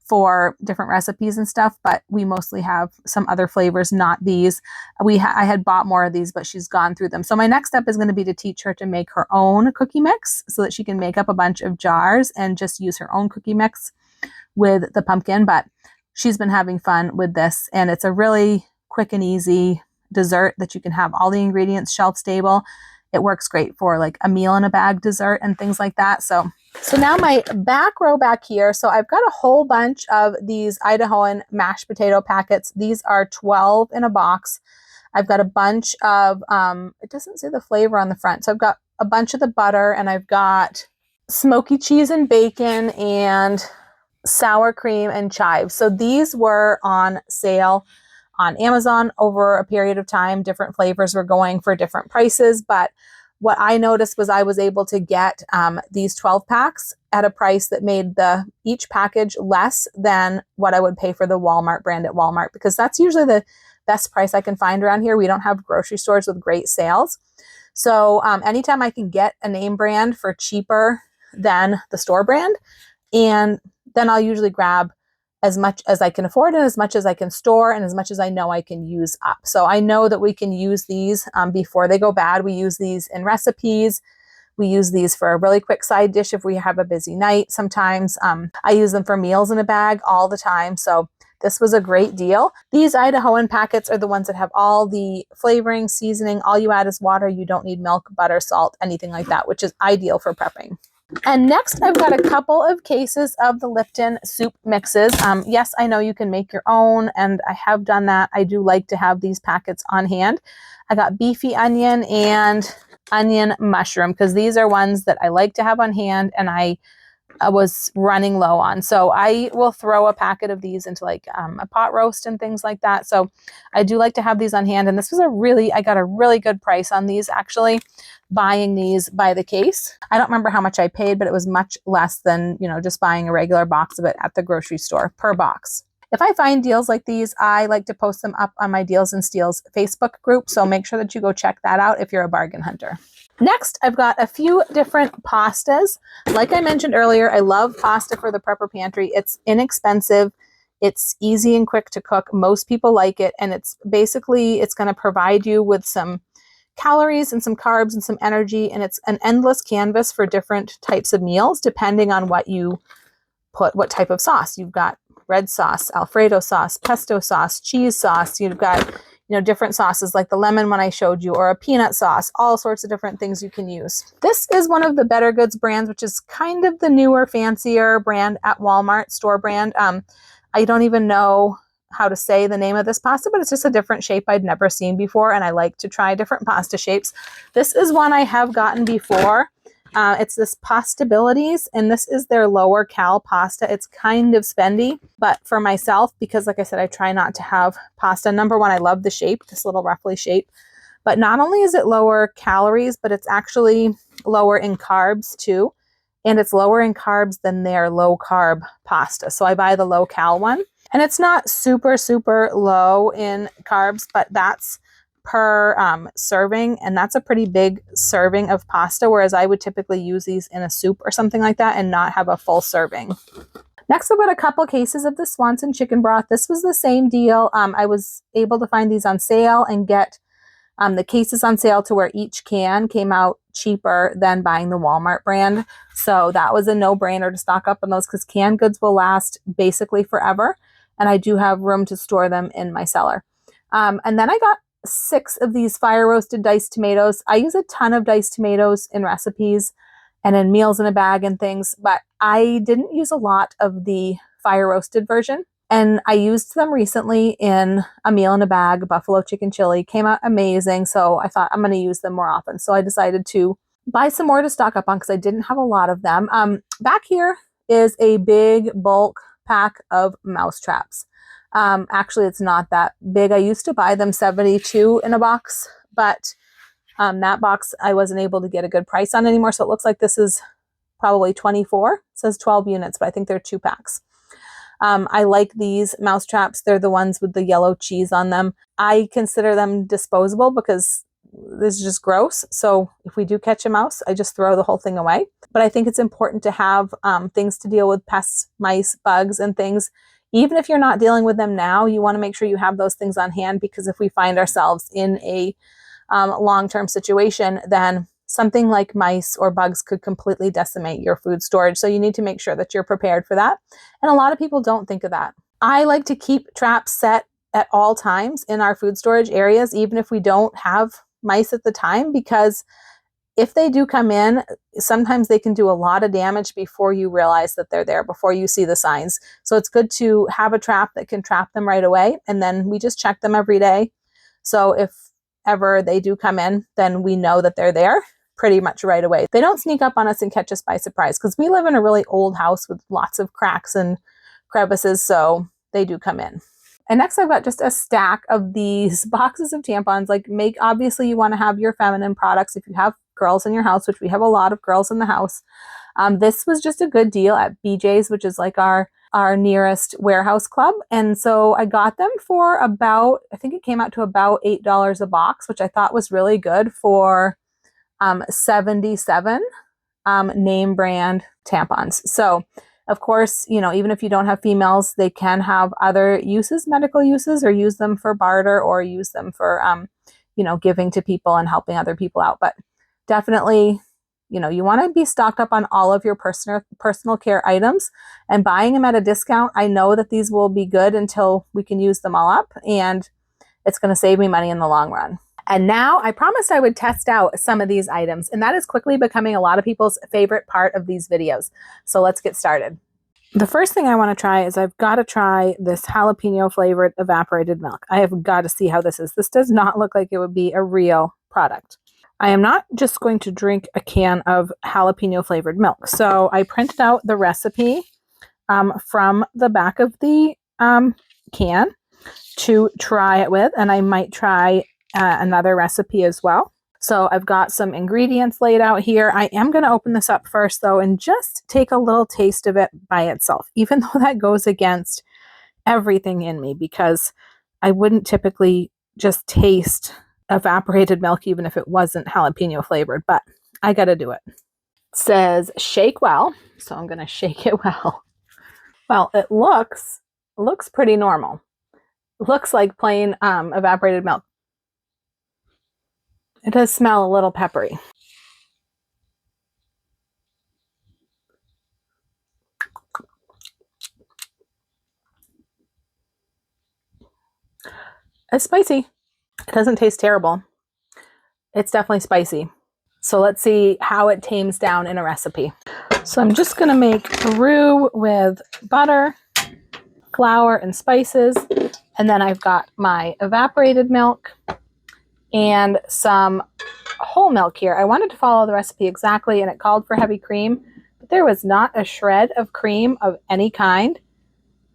for different recipes and stuff, but we mostly have some other flavors, not these. I had bought more of these, but she's gone through them. So my next step is going to be to teach her to make her own cookie mix so that she can make up a bunch of jars and just use her own cookie mix with the pumpkin. But she's been having fun with this, and it's a really quick and easy dessert that you can have all the ingredients shelf stable. It works great for like a meal in a bag dessert and things like that. So now my back row back here. So I've got a whole bunch of these Idahoan mashed potato packets. These are 12 in a box. I've got a bunch of, it doesn't say the flavor on the front. So I've got a bunch of the butter, and I've got smoky cheese and bacon and sour cream and chives. So these were on sale on Amazon over a period of time. Different flavors were going for different prices, but what I noticed was I was able to get these 12 packs at a price that made each package less than what I would pay for the Walmart brand at Walmart, because that's usually the best price I can find around here. We don't have grocery stores with great sales. So anytime I can get a name brand for cheaper than the store brand, and then I'll usually grab as much as I can afford and as much as I can store and as much as I know I can use up. So I know that we can use these before they go bad. We use these in recipes. We use these for a really quick side dish if we have a busy night. Sometimes I use them for meals in a bag all the time. So this was a great deal. These Idahoan packets are the ones that have all the flavoring, seasoning. All you add is water. You don't need milk, butter, salt, anything like that, which is ideal for prepping. And next, I've got a couple of cases of the Lipton soup mixes. Yes, I know you can make your own, and I have done that. I do like to have these packets on hand. I got beefy onion and onion mushroom because these are ones that I like to have on hand and I was running low on. So I will throw a packet of these into like a pot roast and things like that. So I do like to have these on hand. And this was I got a really good price on these actually, buying these by the case. I don't remember how much I paid, but it was much less than, just buying a regular box of it at the grocery store per box. If I find deals like these, I like to post them up on my Deals and Steals Facebook group. So make sure that you go check that out if you're a bargain hunter. Next, I've got a few different pastas. Like I mentioned earlier, I love pasta for the prepper pantry. It's inexpensive. It's easy and quick to cook. Most people like it. And it's going to provide you with some calories and some carbs and some energy. And it's an endless canvas for different types of meals, depending on what you put, what type of sauce. You've got red sauce, Alfredo sauce, pesto sauce, cheese sauce. You've got different sauces like the lemon one I showed you, or a peanut sauce, all sorts of different things you can use. This is one of the Better Goods brands, which is kind of the newer, fancier brand at Walmart, store brand. I don't even know how to say the name of this pasta, but it's just a different shape I'd never seen before, and I like to try different pasta shapes. This is one I have gotten before. It's this Pastabilities, and this is their lower cal pasta. It's kind of spendy, but for myself, because like I said, I try not to have pasta. Number one, I love the shape, this little ruffly shape, but not only is it lower calories, but it's actually lower in carbs too. And it's lower in carbs than their low carb pasta. So I buy the low cal one, and it's not super, super low in carbs, but that's per serving, and that's a pretty big serving of pasta, whereas I would typically use these in a soup or something like that and not have a full serving. Next, I've got a couple cases of the Swanson chicken broth. This was the same deal. I was able to find these on sale and get the cases on sale to where each can came out cheaper than buying the Walmart brand. So that was a no-brainer to stock up on those because canned goods will last basically forever, and I do have room to store them in my cellar. And then I got 6 of these fire roasted diced tomatoes. I use a ton of diced tomatoes in recipes and in meals in a bag and things, but I didn't use a lot of the fire roasted version. And I used them recently in a meal in a bag, buffalo chicken chili. Came out amazing. So I thought I'm going to use them more often. So I decided to buy some more to stock up on because I didn't have a lot of them. Back here is a big bulk pack of mouse traps. Actually, it's not that big. I used to buy them 72 in a box, but that box I wasn't able to get a good price on anymore. So it looks like this is probably 24. It says 12 units, but I think they're 2 packs. I like these mouse traps. They're the ones with the yellow cheese on them. I consider them disposable because this is just gross. So if we do catch a mouse, I just throw the whole thing away. But I think it's important to have things to deal with pests, mice, bugs, and things. Even if you're not dealing with them now, you want to make sure you have those things on hand, because if we find ourselves in a long-term situation, then something like mice or bugs could completely decimate your food storage. So you need to make sure that you're prepared for that. And a lot of people don't think of that. I like to keep traps set at all times in our food storage areas, even if we don't have mice at the time, because if they do come in, sometimes they can do a lot of damage before you realize that they're there, before you see the signs. So it's good to have a trap that can trap them right away. And then we just check them every day. So if ever they do come in, then we know that they're there pretty much right away. They don't sneak up on us and catch us by surprise, because we live in a really old house with lots of cracks and crevices. So they do come in. And next I've got just a stack of these boxes of tampons. Obviously you want to have your feminine products if you have girls in your house, which we have a lot of girls in the house. This was just a good deal at BJ's, which is like our nearest warehouse club. And so I got them for about, I think it came out to about $8 a box, which I thought was really good for 77 name brand tampons. So of course, even if you don't have females, they can have other uses, medical uses, or use them for barter, or use them for, giving to people and helping other people out. But definitely, you want to be stocked up on all of your personal care items and buying them at a discount. I know that these will be good until we can use them all up, and it's going to save me money in the long run. And now I promised I would test out some of these items, and that is quickly becoming a lot of people's favorite part of these videos. So let's get started. The first thing I want to try is I've got to try this jalapeno flavored evaporated milk. I have got to see how this is. This does not look like it would be a real product. I am not just going to drink a can of jalapeno flavored milk. So I printed out the recipe from the back of the can to try it with, and I might try another recipe as well. So I've got some ingredients laid out here. I am going to open this up first though and just take a little taste of it by itself, even though that goes against everything in me, because I wouldn't typically just taste evaporated milk even if it wasn't jalapeno flavored, but I got to do it. It says shake well, so I'm going to shake it well. Well, it looks pretty normal. It looks like plain evaporated milk. It does smell a little peppery. It's spicy. It doesn't taste terrible. It's definitely spicy. So let's see how it tames down in a recipe. So I'm just going to make a roux with butter, flour, and spices. And then I've got my evaporated milk and some whole milk here. I wanted to follow the recipe exactly, and it called for heavy cream, but there was not a shred of cream of any kind.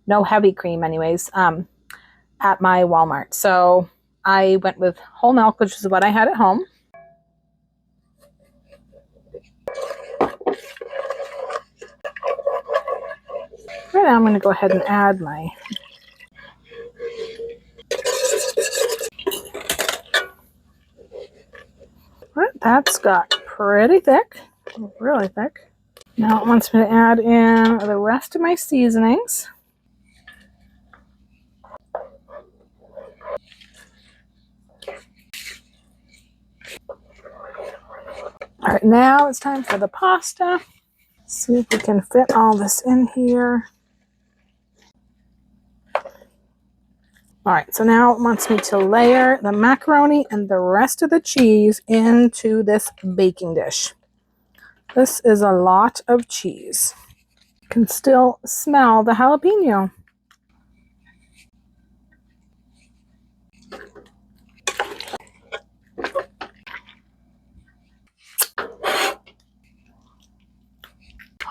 No heavy cream anyways, at my Walmart. So I went with whole milk, which is what I had at home. Right now I'm going to go ahead and add my that's got pretty thick, really thick. Now it wants me to add in the rest of my seasonings. All right, now it's time for the pasta. See if we can fit all this in here. All right, so now it wants me to layer the macaroni and the rest of the cheese into this baking dish. This is a lot of cheese. You can still smell the jalapeno.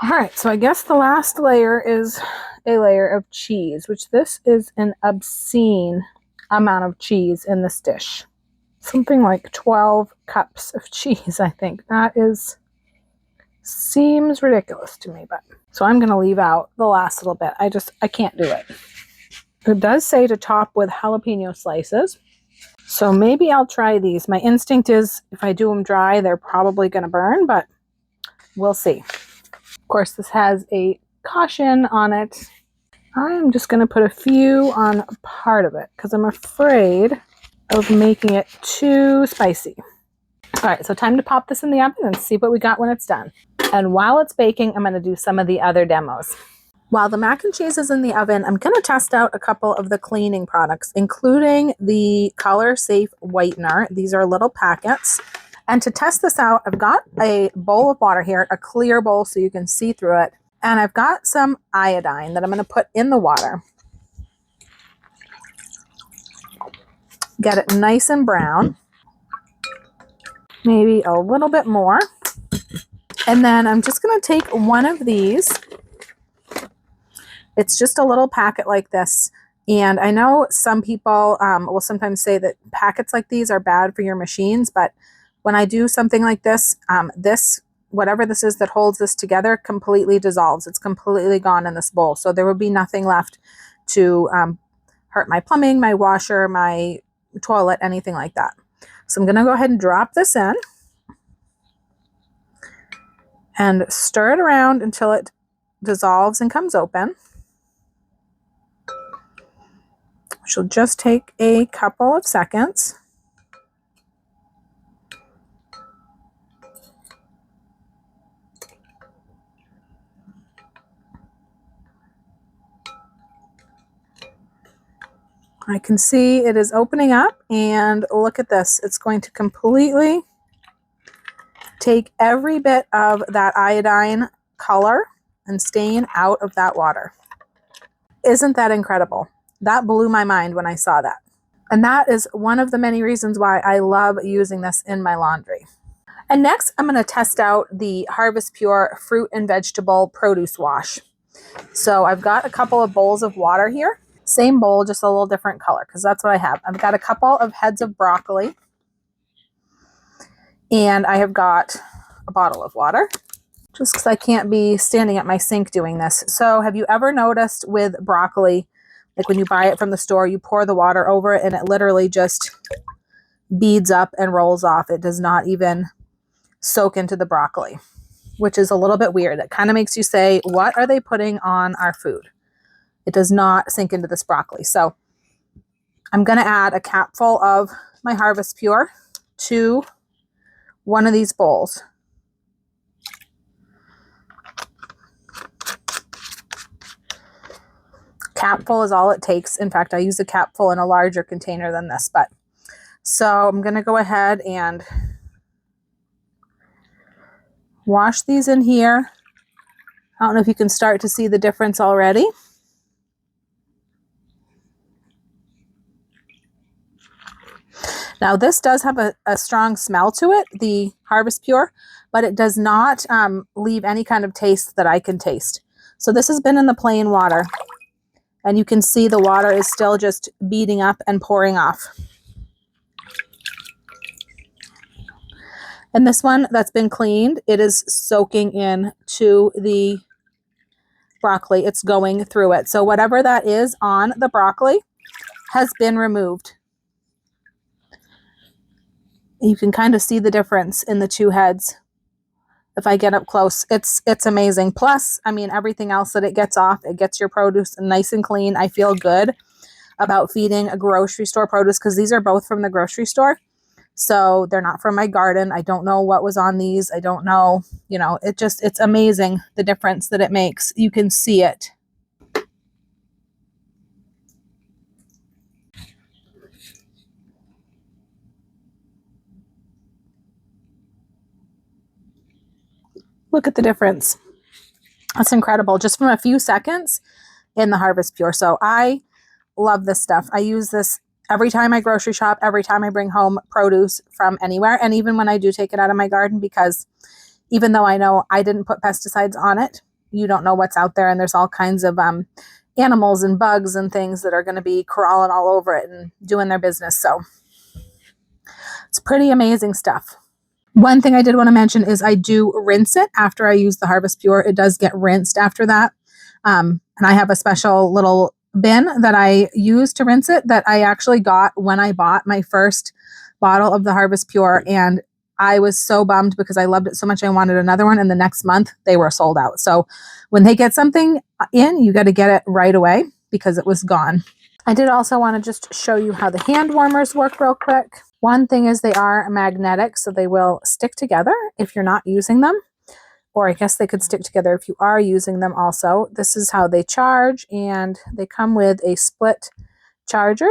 All right, so I guess the last layer is a layer of cheese, which this is an obscene amount of cheese in this dish. Something like 12 cups of cheese, I think. That seems ridiculous to me, but so I'm going to leave out the last little bit. I can't do it. It does say to top with jalapeno slices, so maybe I'll try these. My instinct is if I do them dry, they're probably going to burn, but we'll see. Of course, this has a caution on it. I'm just going to put a few on part of it because I'm afraid of making it too spicy. All right, so time to pop this in the oven and see what we got when it's done. And while it's baking, I'm going to do some of the other demos. While the mac and cheese is in the oven, I'm going to test out a couple of the cleaning products, including the Color Safe Whitener. These are little packets. And to test this out, I've got a bowl of water here, a clear bowl so you can see through it. And I've got some iodine that I'm going to put in the water. Get it nice and brown. Maybe a little bit more. And then I'm just going to take one of these. It's just a little packet like this. And I know some people will sometimes say that packets like these are bad for your machines, but when I do something like this, whatever this is that holds this together completely dissolves. It's completely gone in this bowl. So there will be nothing left to hurt my plumbing, my washer, my toilet, anything like that. So I'm going to go ahead and drop this in and stir it around until it dissolves and comes open. Which will just take a couple of seconds. I can see it is opening up, and look at this. It's going to completely take every bit of that iodine color and stain out of that water. Isn't that incredible? That blew my mind when I saw that. And that is one of the many reasons why I love using this in my laundry. And next, I'm going to test out the Harvest Pure Fruit and Vegetable Produce Wash. So I've got a couple of bowls of water here. Same bowl, just a little different color, because that's what I have. I've got a couple of heads of broccoli. And I have got a bottle of water, just because I can't be standing at my sink doing this. So have you ever noticed with broccoli, like when you buy it from the store, you pour the water over it and it literally just beads up and rolls off. It does not even soak into the broccoli, which is a little bit weird. It kind of makes you say, what are they putting on our food? It does not sink into this broccoli. So I'm going to add a capful of my Harvest Pure to one of these bowls. Capful is all it takes. In fact, I use a capful in a larger container than this, but so I'm going to go ahead and wash these in here. I don't know if you can start to see the difference already. Now this does have a strong smell to it, the Harvest Pure, but it does not leave any kind of taste that I can taste. So this has been in the plain water, and you can see the water is still just beating up and pouring off. And this one that's been cleaned, it is soaking into the broccoli. It's going through it. So whatever that is on the broccoli has been removed. You can kind of see the difference in the two heads. If I get up close, it's amazing. Plus, I mean, everything else that it gets off, it gets your produce nice and clean. I feel good about feeding a grocery store produce because these are both from the grocery store. So they're not from my garden. I don't know what was on these. I don't know, you know, it's amazing the difference that it makes. You can see it. Look at the difference. That's incredible. Just from a few seconds in the Harvest Pure. So I love this stuff. I use this every time I grocery shop, every time I bring home produce from anywhere. And even when I do take it out of my garden, because even though I know I didn't put pesticides on it, you don't know what's out there. And there's all kinds of animals and bugs and things that are going to be crawling all over it and doing their business. So it's pretty amazing stuff. One thing I did want to mention is I do rinse it after I use the Harvest Pure. It does get rinsed after that. And I have a special little bin that I use to rinse it that I actually got when I bought my first bottle of the Harvest Pure. And I was so bummed because I loved it so much. I wanted another one. And the next month they were sold out. So when they get something in, you got to get it right away because it was gone. I did also want to just show you how the hand warmers work real quick. One thing is they are magnetic, so they will stick together if you're not using them. Or I guess they could stick together if you are using them also. This is how they charge, and they come with a split charger.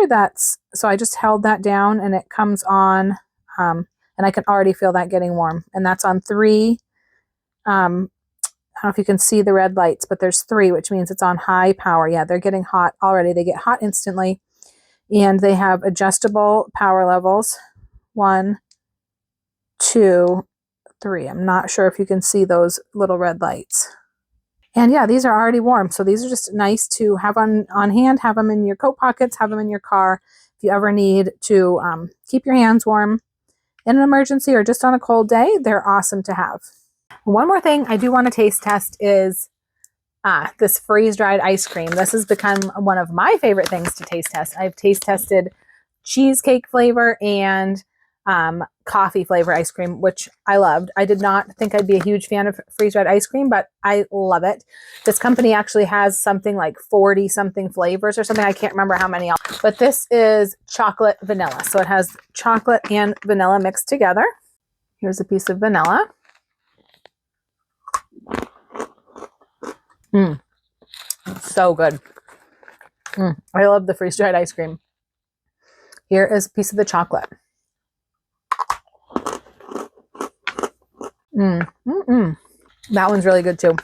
So I just held that down and it comes on, and I can already feel that getting warm. And that's on 3. I don't know if you can see the red lights, but there's 3, which means it's on high power. Yeah, they're getting hot already. They get hot instantly. And they have adjustable power levels. 1, 2, 3. I'm not sure if you can see those little red lights. And yeah, these are already warm. So these are just nice to have on hand, have them in your coat pockets, have them in your car. If you ever need to keep your hands warm in an emergency or just on a cold day, they're awesome to have. One more thing I do want to taste test is this freeze-dried ice cream. This has become one of my favorite things to taste test. I've taste tested cheesecake flavor and coffee flavor ice cream, which I loved. I did not think I'd be a huge fan of freeze-dried ice cream, but I love it. This company actually has something like 40 something flavors or something. I can't remember how many, but this is chocolate vanilla. So it has chocolate and vanilla mixed together. Here's a piece of vanilla. So good. I love the freeze-dried ice cream. Here is a piece of the chocolate. That one's really good too.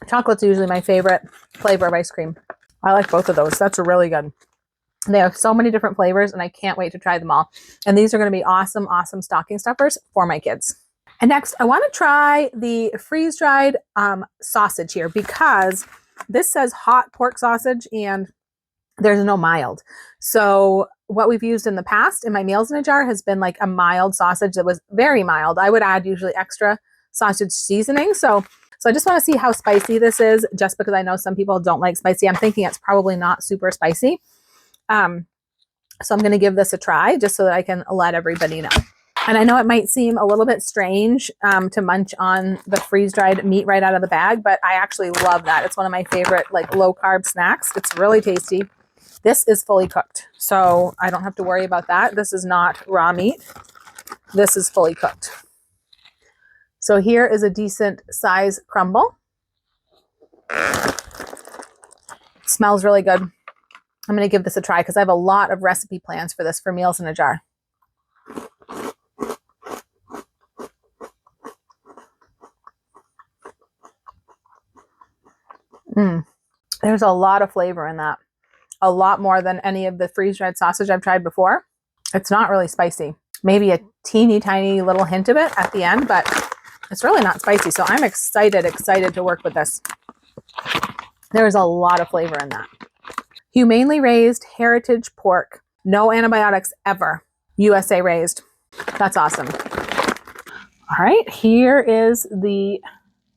Chocolate's usually my favorite flavor of ice cream. I like both of those. That's really good. They have so many different flavors and I can't wait to try them all. And these are going to be awesome, awesome stocking stuffers for my kids. And next, I want to try the freeze-dried sausage here because this says hot pork sausage and there's no mild. So what we've used in the past in my meals in a jar has been like a mild sausage that was very mild. I would add usually extra sausage seasoning. So I just want to see how spicy this is just because I know some people don't like spicy. I'm thinking it's probably not super spicy. So I'm going to give this a try just so that I can let everybody know. And I know it might seem a little bit strange to munch on the freeze-dried meat right out of the bag, but I actually love that. It's one of my favorite like low-carb snacks. It's really tasty. This is fully cooked, so I don't have to worry about that. This is not raw meat. This is fully cooked. So here is a decent size crumble. It smells really good. I'm going to give this a try because I have a lot of recipe plans for this for meals in a jar. There's a lot of flavor in that. A lot more than any of the freeze-dried sausage I've tried before. It's not really spicy. Maybe a teeny tiny little hint of it at the end, but it's really not spicy. So I'm excited to work with this. There's a lot of flavor in that. Humanely raised heritage pork. No antibiotics ever. USA raised. That's awesome. All right, here is the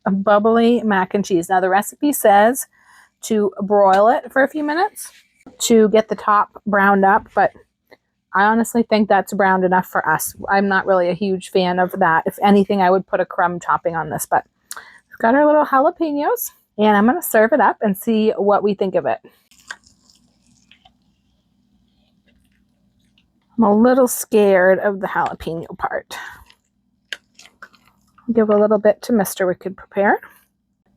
bubbly mac and cheese. Now the recipe says to broil it for a few minutes to get the top browned up, but I honestly think that's browned enough for us. I'm not really a huge fan of that. If anything, I would put a crumb topping on this, but we've got our little jalapenos and I'm going to serve it up and see what we think of it. I'm a little scared of the jalapeno part. Give a little bit to Mr. Wicked Prepared.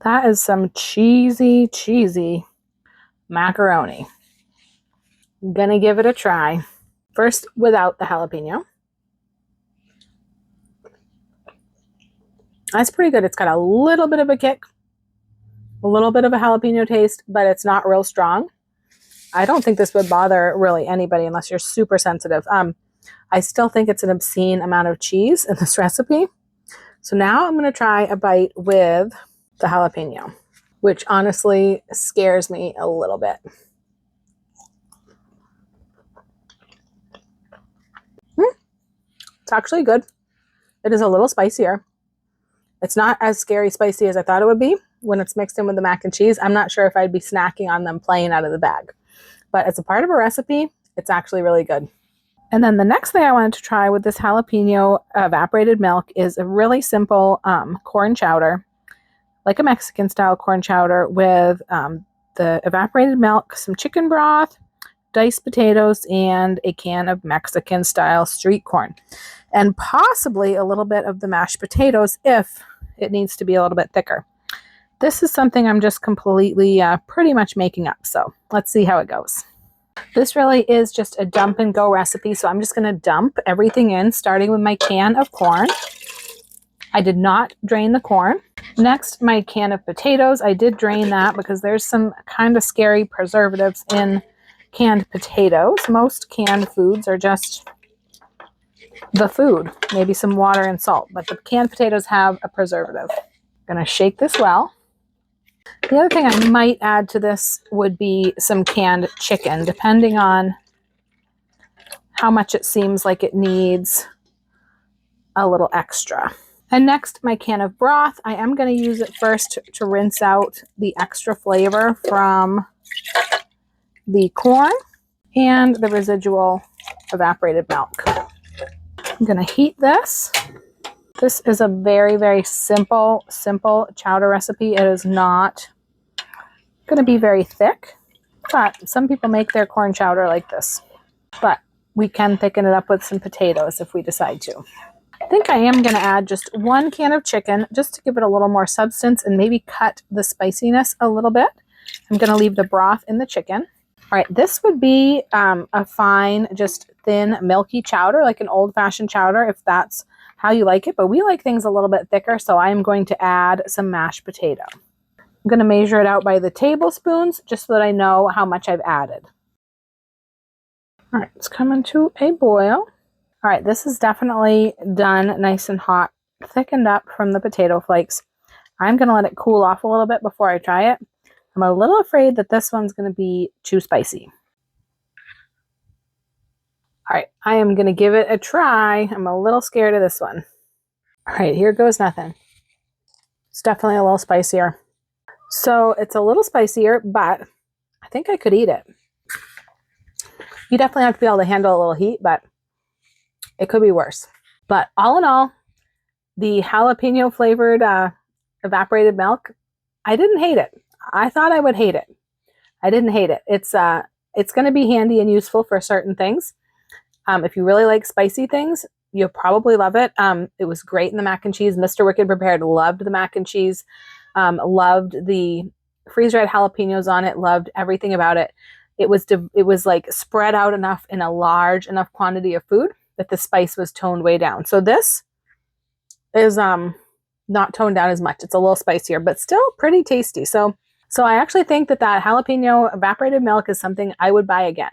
That is some cheesy, cheesy macaroni. I'm gonna give it a try. First, without the jalapeno. That's pretty good. It's got a little bit of a kick, a little bit of a jalapeno taste, but it's not real strong. I don't think this would bother really anybody unless you're super sensitive. I still think it's an obscene amount of cheese in this recipe. So now I'm going to try a bite with the jalapeno, which honestly scares me a little bit. It's actually good. It is a little spicier. It's not as scary spicy as I thought it would be when it's mixed in with the mac and cheese. I'm not sure if I'd be snacking on them plain out of the bag. But as a part of a recipe, it's actually really good. And then the next thing I wanted to try with this jalapeno evaporated milk is a really simple corn chowder, like a Mexican style corn chowder with the evaporated milk, some chicken broth, diced potatoes, and a can of Mexican style street corn. And possibly a little bit of the mashed potatoes if it needs to be a little bit thicker. This is something I'm just completely pretty much making up. So let's see how it goes. This really is just a dump and go recipe. So I'm just going to dump everything in, starting with my can of corn. I did not drain the corn. Next, my can of potatoes. I did drain that because there's some kind of scary preservatives in canned potatoes. Most canned foods are just the food, maybe some water and salt, but the canned potatoes have a preservative. I'm going to shake this well. The other thing I might add to this would be some canned chicken, depending on how much it seems like it needs a little extra. And next, my can of broth. I am going to use it first to rinse out the extra flavor from the corn and the residual evaporated milk. I'm going to heat this. This is a very, very simple chowder recipe. It is not going to be very thick, but some people make their corn chowder like this. But we can thicken it up with some potatoes if we decide to. I think I am going to add just 1 can of chicken just to give it a little more substance and maybe cut the spiciness a little bit. I'm going to leave the broth in the chicken. All right, this would be a fine just thin, milky chowder, like an old-fashioned chowder, if that's how you like it. But we like things a little bit thicker, so I'm going to add some mashed potato. I'm going to measure it out by the tablespoons just so that I know how much I've added. All right, it's coming to a boil. All right, this is definitely done nice and hot, thickened up from the potato flakes. I'm going to let it cool off a little bit before I try it. I'm a little afraid that this one's going to be too spicy. All right, I am going to give it a try. I'm a little scared of this one. All right, here goes nothing. It's definitely a little spicier. So it's a little spicier, but I think I could eat it. You definitely have to be able to handle a little heat, but it could be worse. But all in all, the jalapeno flavored evaporated milk, I didn't hate it. I thought I would hate it. I didn't hate it. It's going to be handy and useful for certain things. If you really like spicy things, you'll probably love it. It was great in the mac and cheese. Mr. Wicked Prepared loved the mac and cheese. Loved the freeze-dried jalapenos on it. Loved everything about it. It was like spread out enough in a large enough quantity of food that the spice was toned way down. So this is not toned down as much. It's a little spicier, but still pretty tasty. So I actually think that jalapeno evaporated milk is something I would buy again.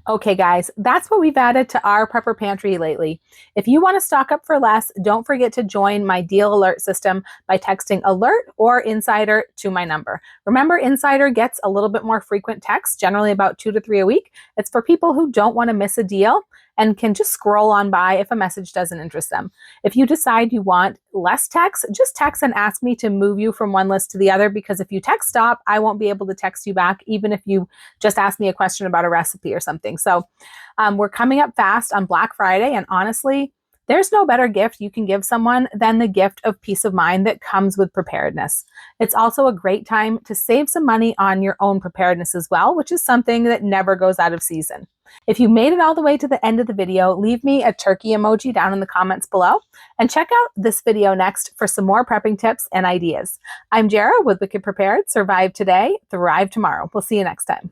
Okay, guys, that's what we've added to our prepper pantry lately. If you want to stock up for less, don't forget to join my deal alert system by texting alert or insider to my number. Remember, insider gets a little bit more frequent texts, generally about 2 to 3 a week. It's for people who don't want to miss a deal and can just scroll on by if a message doesn't interest them. If you decide you want less text, just text and ask me to move you from one list to the other, because if you text stop, I won't be able to text you back, even if you just ask me a question about a recipe or something. So we're coming up fast on Black Friday, and honestly, there's no better gift you can give someone than the gift of peace of mind that comes with preparedness. It's also a great time to save some money on your own preparedness as well, which is something that never goes out of season. If you made it all the way to the end of the video, leave me a turkey emoji down in the comments below, and check out this video next for some more prepping tips and ideas. I'm Jarrah with Wicked Prepared. Survive today, thrive tomorrow. We'll see you next time.